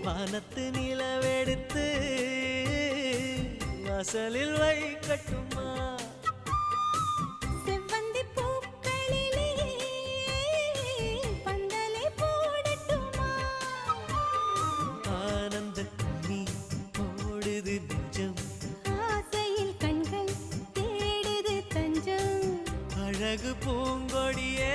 வானத்து நிலவெடுத்து வாசலில் வைக்கட்டுமா செவ்வந்தி பூக்களிலே பந்தலை போடட்டுமா ஆனந்த நீ ஓடுது நெஞ்சம் ஆசையில் கண்கள் தேடுது தஞ்சம் அழகு பூங்கொடியே